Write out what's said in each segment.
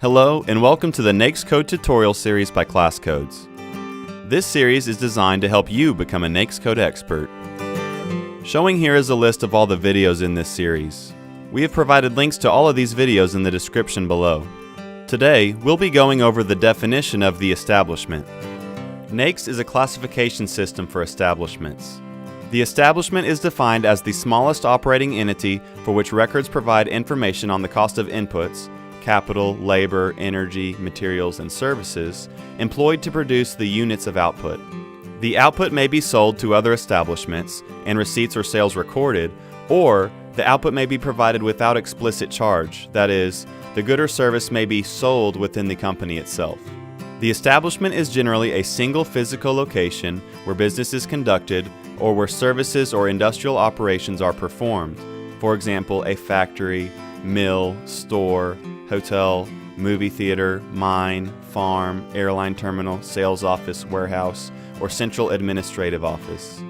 Hello and welcome to the NAICS Code Tutorial Series by Class Codes. This series is designed to help you become a NAICS Code expert. Showing here is a list of all the videos in this series. We have provided links to all of these videos in the description below. Today, we'll be going over the definition of the establishment. NAICS is a classification system for establishments. The establishment is defined as the smallest operating entity for which records provide information on the cost of inputs, capital, labor, energy, materials, and services employed to produce the units of output. The output may be sold to other establishments and receipts or sales recorded, or the output may be provided without explicit charge, that is, the good or service may be sold within the company itself. The establishment is generally a single physical location where business is conducted or where services or industrial operations are performed. For example, a factory, mill, store, hotel, movie theater, mine, farm, airline terminal, sales office, warehouse, or central administrative office.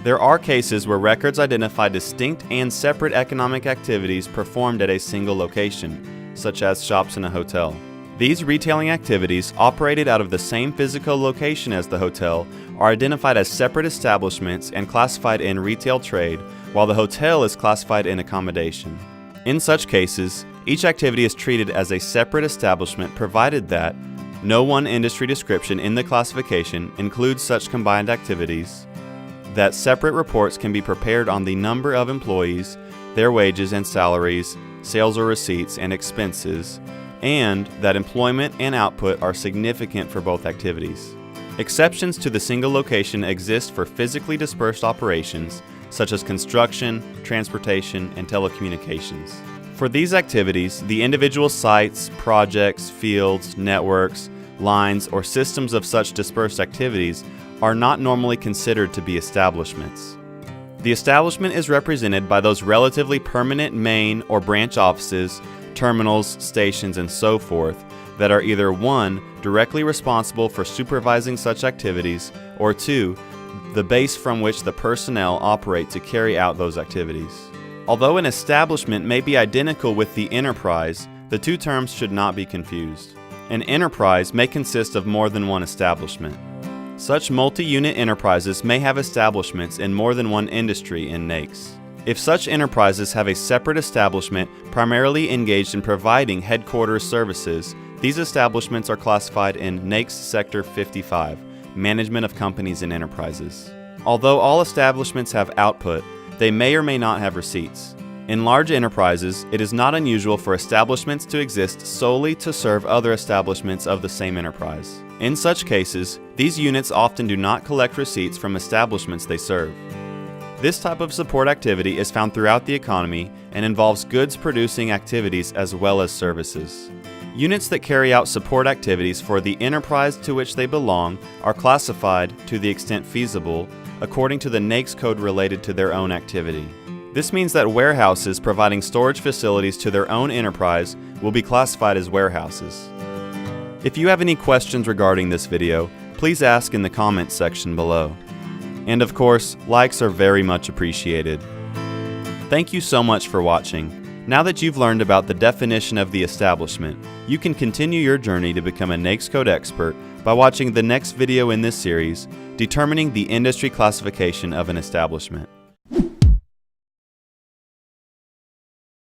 There are cases where records identify distinct and separate economic activities performed at a single location, such as shops in a hotel. These retailing activities, operated out of the same physical location as the hotel, are identified as separate establishments and classified in retail trade, while the hotel is classified in accommodation. In such cases, each activity is treated as a separate establishment provided that no one industry description in the classification includes such combined activities, that separate reports can be prepared on the number of employees, their wages and salaries, sales or receipts and expenses, and that employment and output are significant for both activities. Exceptions to the single location exist for physically dispersed operations such as construction, transportation, and telecommunications. For these activities, the individual sites, projects, fields, networks, lines, or systems of such dispersed activities are not normally considered to be establishments. The establishment is represented by those relatively permanent main or branch offices, terminals, stations, and so forth that are either 1. Directly responsible for supervising such activities, or 2. The base from which the personnel operate to carry out those activities. Although an establishment may be identical with the enterprise, the two terms should not be confused. An enterprise may consist of more than one establishment. Such multi-unit enterprises may have establishments in more than one industry in NAICS. If such enterprises have a separate establishment primarily engaged in providing headquarters services, these establishments are classified in NAICS Sector 55, Management of Companies and Enterprises. Although all establishments have output, they may or may not have receipts. In large enterprises, it is not unusual for establishments to exist solely to serve other establishments of the same enterprise. In such cases, these units often do not collect receipts from establishments they serve. This type of support activity is found throughout the economy and involves goods-producing activities as well as services. Units that carry out support activities for the enterprise to which they belong are classified, to the extent feasible, according to the NAICS code related to their own activity. This means that warehouses providing storage facilities to their own enterprise will be classified as warehouses. If you have any questions regarding this video, please ask in the comments section below. And of course, likes are very much appreciated. Thank you so much for watching. Now that you've learned about the definition of the establishment, you can continue your journey to become a NAICS Code expert by watching the next video in this series, determining the industry classification of an establishment.